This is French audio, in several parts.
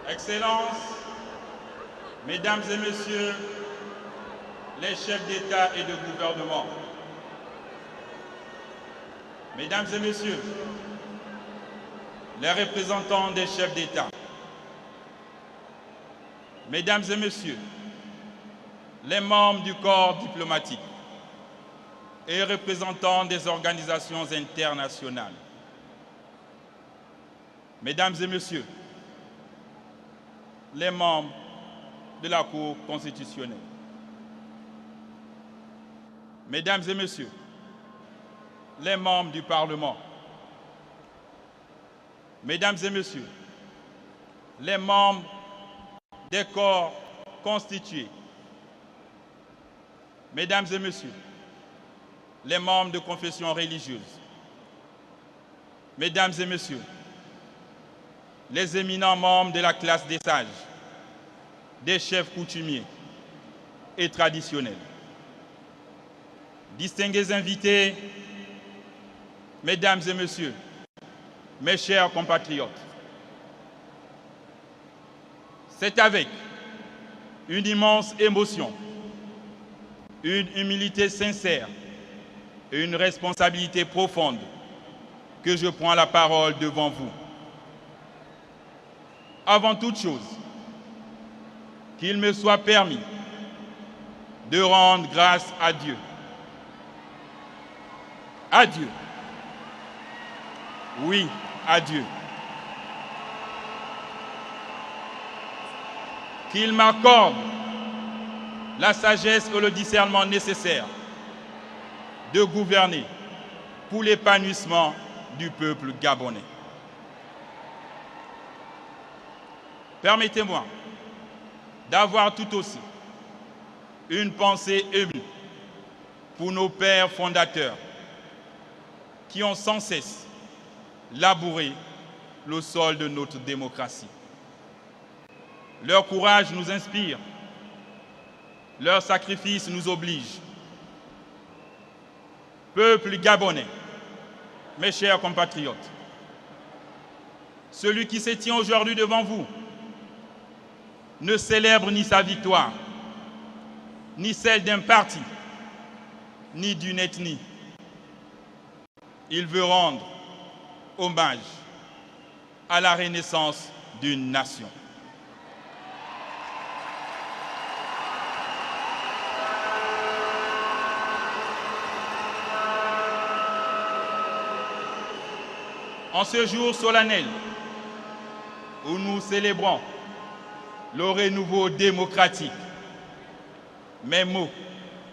Excellences, Mesdames et Messieurs, les chefs d'État et de gouvernement, Mesdames et Messieurs, les représentants des chefs d'État, Mesdames et Messieurs, les membres du corps diplomatique et représentants des organisations internationales, Mesdames et Messieurs, les membres de la Cour constitutionnelle, Mesdames et Messieurs, les membres du Parlement, Mesdames et Messieurs, les membres des corps constitués, Mesdames et Messieurs, les membres de confessions religieuses, Mesdames et Messieurs, les éminents membres de la classe des sages, des chefs coutumiers et traditionnels, distingués invités, Mesdames et Messieurs, mes chers compatriotes, c'est avec une immense émotion, une humilité sincère et une responsabilité profonde que je prends la parole devant vous. Avant toute chose, qu'il me soit permis de rendre grâce à Dieu. À Dieu. Oui, à Dieu. Qu'il m'accorde la sagesse et le discernement nécessaires de gouverner pour l'épanouissement du peuple gabonais. Permettez-moi d'avoir tout aussi une pensée émue pour nos pères fondateurs qui ont sans cesse labouré le sol de notre démocratie. Leur courage nous inspire, leur sacrifice nous oblige. Peuple gabonais, mes chers compatriotes, celui qui se tient aujourd'hui devant vous ne célèbre ni sa victoire, ni celle d'un parti, ni d'une ethnie. Il veut rendre hommage à la renaissance d'une nation. En ce jour solennel où nous célébrons le renouveau démocratique, mes mots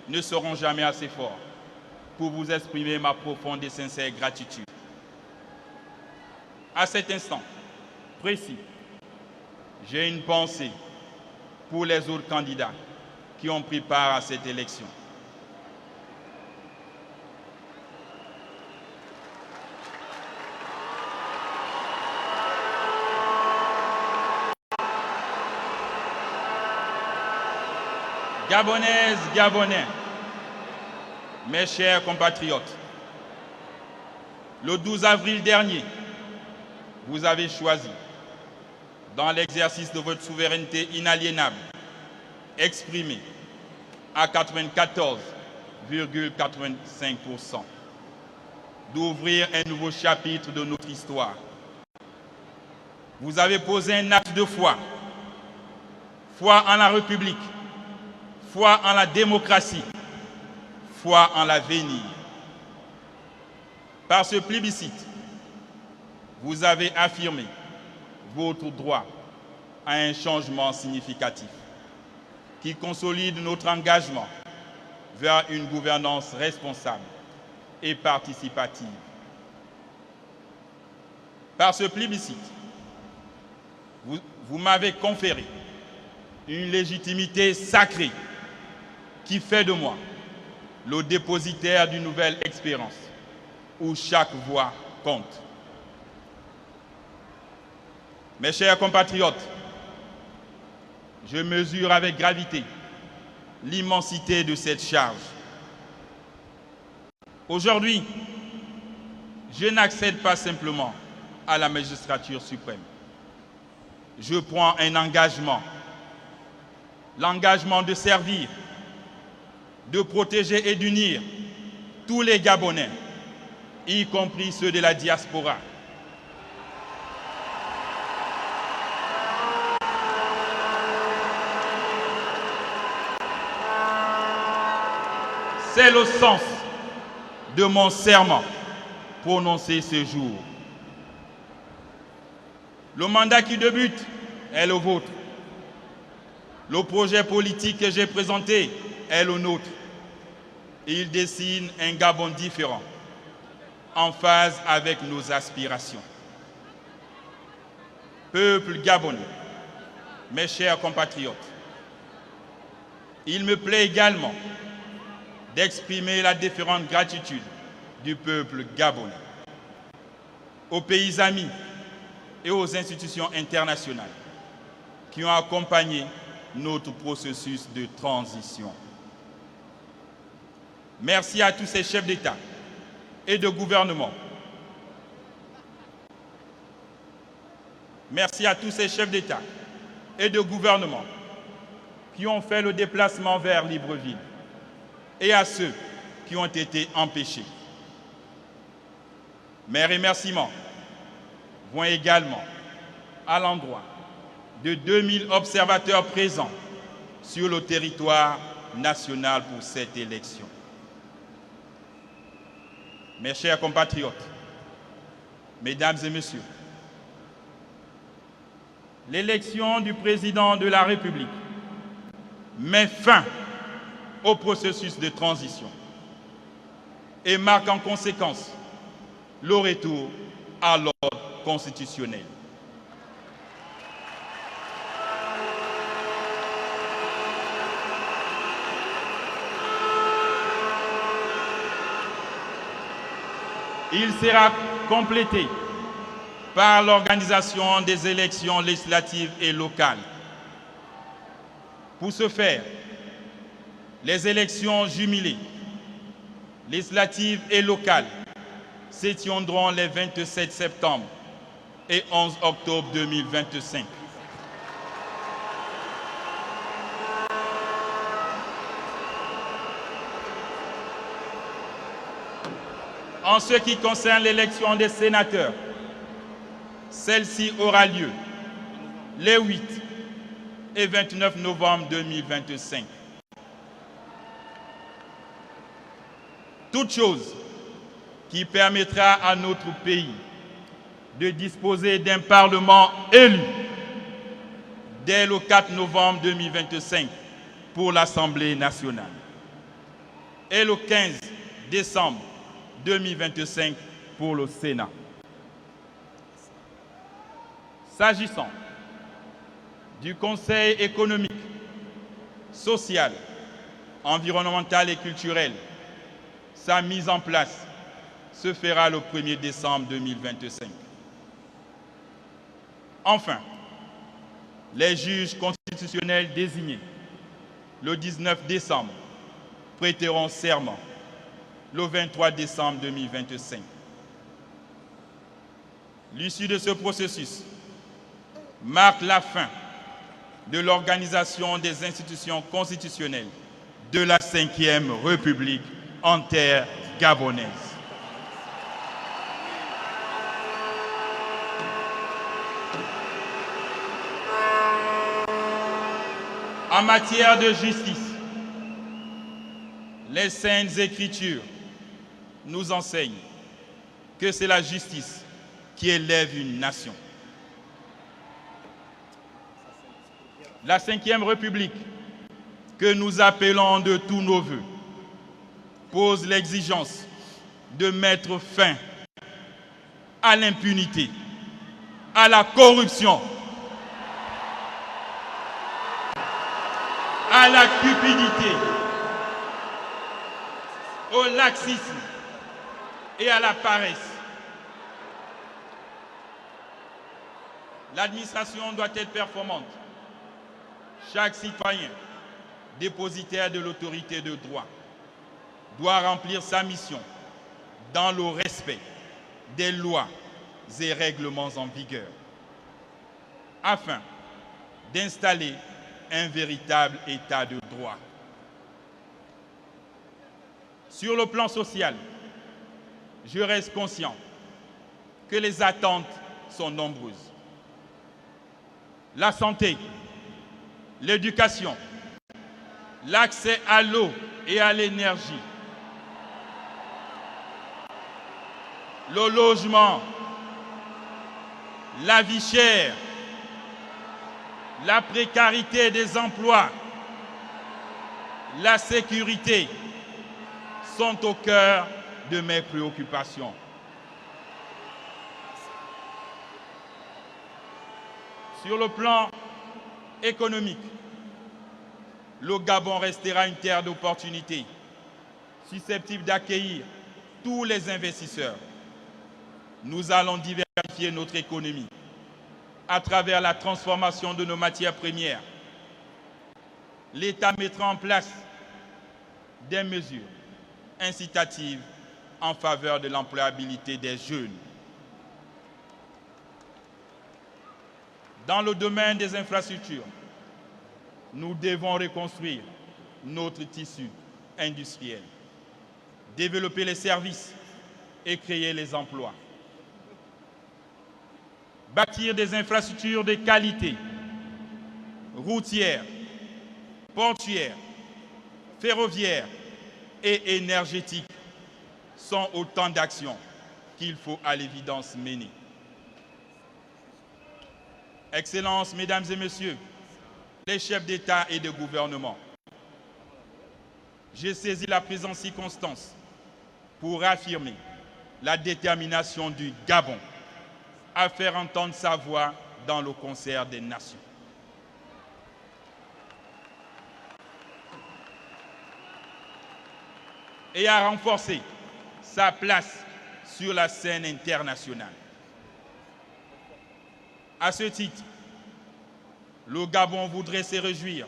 ne seront jamais assez forts pour vous exprimer ma profonde et sincère gratitude. À cet instant précis, j'ai une pensée pour les autres candidats qui ont pris part à cette élection. Gabonaises, Gabonais, mes chers compatriotes, le 12 avril dernier, vous avez choisi, dans l'exercice de votre souveraineté inaliénable, exprimée à 94,85%, d'ouvrir un nouveau chapitre de notre histoire. Vous avez posé un acte de foi, foi en la République, foi en la démocratie, foi en l'avenir. Par ce plébiscite, vous avez affirmé votre droit à un changement significatif qui consolide notre engagement vers une gouvernance responsable et participative. Par ce plébiscite, vous m'avez conféré une légitimité sacrée qui fait de moi le dépositaire d'une nouvelle expérience où chaque voix compte. Mes chers compatriotes, je mesure avec gravité l'immensité de cette charge. Aujourd'hui, je n'accède pas simplement à la magistrature suprême. je prends un engagement. L'engagement de servir, de protéger et d'unir tous les Gabonais, y compris ceux de la diaspora. C'est le sens de mon serment prononcé ce jour. Le mandat qui débute est le vôtre. Le projet politique que j'ai présenté est le nôtre. Il dessine un Gabon différent, en phase avec nos aspirations. Peuple gabonais, mes chers compatriotes, il me plaît également d'exprimer la déférente gratitude du peuple gabonais, aux pays amis et aux institutions internationales qui ont accompagné notre processus de transition. Merci à tous ces chefs d'État et de gouvernement. Merci à tous ces chefs d'État et de gouvernement qui ont fait le déplacement vers Libreville et à ceux qui ont été empêchés. Mes remerciements vont également à l'endroit de 2000 observateurs présents sur le territoire national pour cette élection. Mes chers compatriotes, mesdames et messieurs, l'élection du président de la République met fin au processus de transition et marque en conséquence le retour à l'ordre constitutionnel. Il sera complété par l'organisation des élections législatives et locales. Pour ce faire, les élections jumelées, législatives et locales, se tiendront les 27 septembre et 11 octobre 2025. En ce qui concerne l'élection des sénateurs, celle-ci aura lieu les 8 et 29 novembre 2025. Toute chose qui permettra à notre pays de disposer d'un Parlement élu dès le 4 novembre 2025 pour l'Assemblée nationale et le 15 décembre 2025 pour le Sénat. S'agissant du Conseil économique, social, environnemental et culturel, sa mise en place se fera le 1er décembre 2025. Enfin, les juges constitutionnels désignés le 19 décembre prêteront serment le 23 décembre 2025. L'issue de ce processus marque la fin de l'organisation des institutions constitutionnelles de la Ve République en terre gabonaise. En matière de justice, les Saintes Écritures nous enseignent que c'est la justice qui élève une nation. La Ve République, que nous appelons de tous nos vœux, pose l'exigence de mettre fin à l'impunité, à la corruption, à la cupidité, au laxisme et à la paresse. L'administration doit être performante. Chaque citoyen, dépositaire de l'autorité de droit, doit remplir sa mission dans le respect des lois et règlements en vigueur. afin d'installer un véritable état de droit. Sur le plan social, je reste conscient que les attentes sont nombreuses. La santé, l'éducation, l'accès à l'eau et à l'énergie, le logement, la vie chère, la précarité des emplois, la sécurité sont au cœur de mes préoccupations. Sur le plan économique, le Gabon restera une terre d'opportunités, susceptible d'accueillir tous les investisseurs. Nous allons diversifier notre économie à travers la transformation de nos matières premières. L'État mettra en place des mesures incitatives en faveur de l'employabilité des jeunes. Dans le domaine des infrastructures, nous devons reconstruire notre tissu industriel, développer les services et créer les emplois. Bâtir des infrastructures de qualité, routières, portuaires, ferroviaires et énergétiques sont autant d'actions qu'il faut à l'évidence mener. Excellences, Mesdames et Messieurs, les chefs d'État et de gouvernement, j'ai saisi la présente circonstance pour affirmer la détermination du Gabon à faire entendre sa voix dans le concert des nations. Et à renforcer sa place sur la scène internationale. À ce titre, le Gabon voudrait se réjouir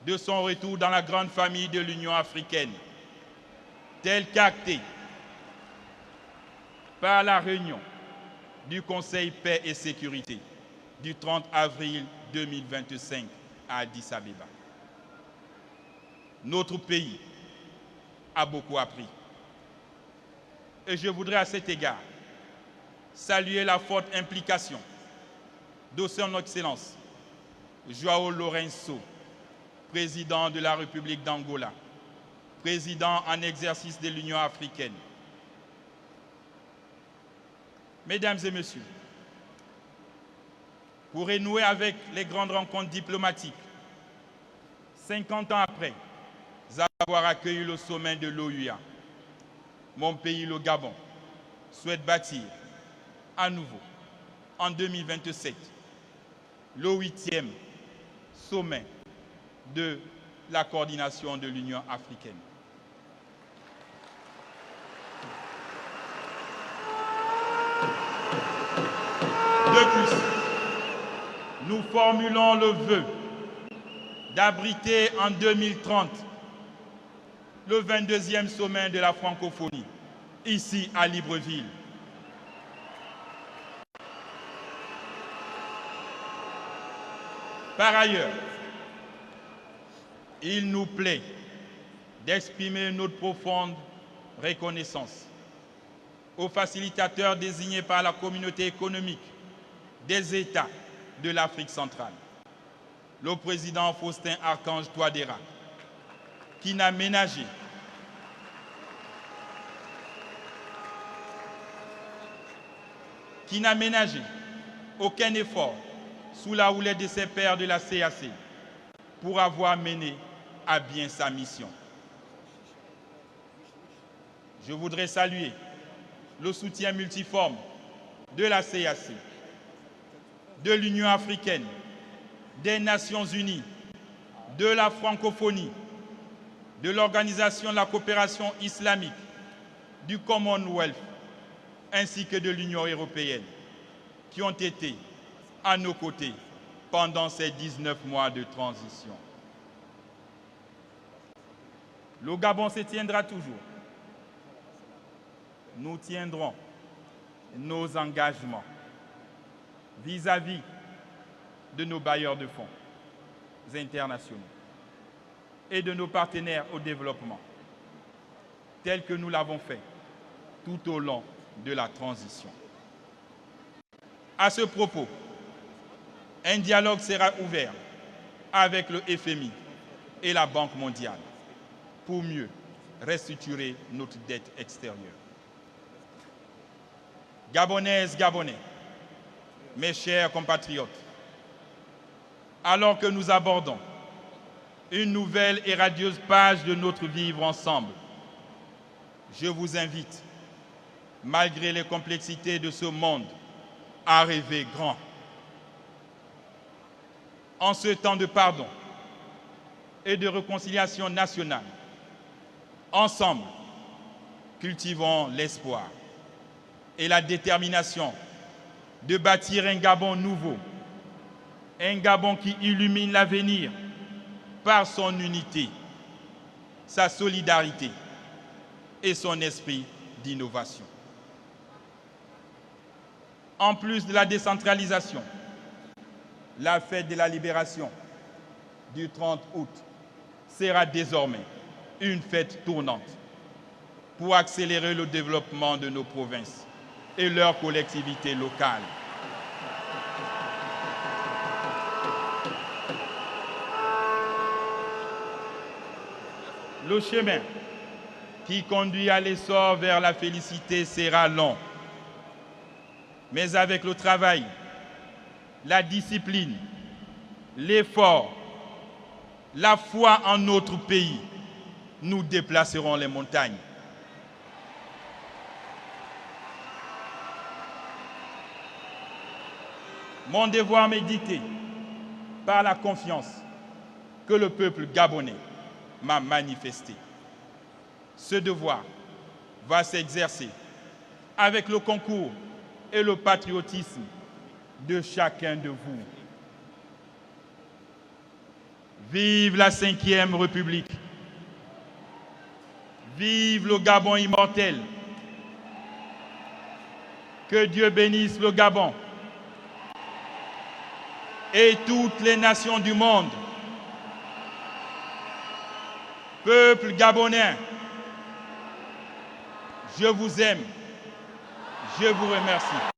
de son retour dans la grande famille de l'Union africaine, tel qu'acté par la réunion du Conseil paix et sécurité du 30 avril 2025 à Addis Abeba. Notre pays a beaucoup appris. Et je voudrais à cet égard saluer la forte implication de son Excellence João Lourenço, président de la République d'Angola, président en exercice de l'Union africaine. Mesdames et Messieurs, pour renouer avec les grandes rencontres diplomatiques, 50 ans après avoir accueilli le sommet de l'OUA, mon pays, le Gabon, souhaite bâtir à nouveau, en 2027, le 8e sommet de la coordination de l'Union africaine. De plus, nous formulons le vœu d'abriter en 2030 le 22e sommet de la francophonie, ici à Libreville. Par ailleurs, il nous plaît d'exprimer notre profonde reconnaissance aux facilitateurs désignés par la communauté économique des États de l'Afrique centrale, le président Faustin Archange Touadéra, qui n'a ménagé aucun effort sous la houlette de ses pairs de la CAC pour avoir mené à bien sa mission. Je voudrais saluer le soutien multiforme de la CAC, de l'Union africaine, des Nations unies, de la francophonie, de l'Organisation de la coopération islamique, du Commonwealth, ainsi que de l'Union européenne, qui ont été à nos côtés pendant ces 19 mois de transition. Le Gabon se tiendra toujours. Nous tiendrons nos engagements vis-à-vis de nos bailleurs de fonds internationaux et de nos partenaires au développement, tel que nous l'avons fait tout au long de la transition. À ce propos, un dialogue sera ouvert avec le FMI et la Banque mondiale pour mieux restructurer notre dette extérieure. Gabonaises, Gabonais, mes chers compatriotes, alors que nous abordons une nouvelle et radieuse page de notre vivre ensemble, je vous invite, malgré les complexités de ce monde, à rêver grand. En ce temps de pardon et de réconciliation nationale, ensemble, cultivons l'espoir et la détermination de bâtir un Gabon nouveau, un Gabon qui illumine l'avenir par son unité, sa solidarité et son esprit d'innovation. En plus de la décentralisation, la fête de la libération du 30 août sera désormais une fête tournante pour accélérer le développement de nos provinces et leurs collectivités locales. Le chemin qui conduit à l'essor vers la félicité sera long, mais avec le travail, la discipline, l'effort, la foi en notre pays, nous déplacerons les montagnes. Mon devoir m'est dicté par la confiance que le peuple gabonais m'a manifesté. Ce devoir va s'exercer avec le concours et le patriotisme de chacun de vous. Vive la 5e République! Vive le Gabon immortel! Que Dieu bénisse le Gabon et toutes les nations du monde. Peuple gabonais, je vous aime, je vous remercie.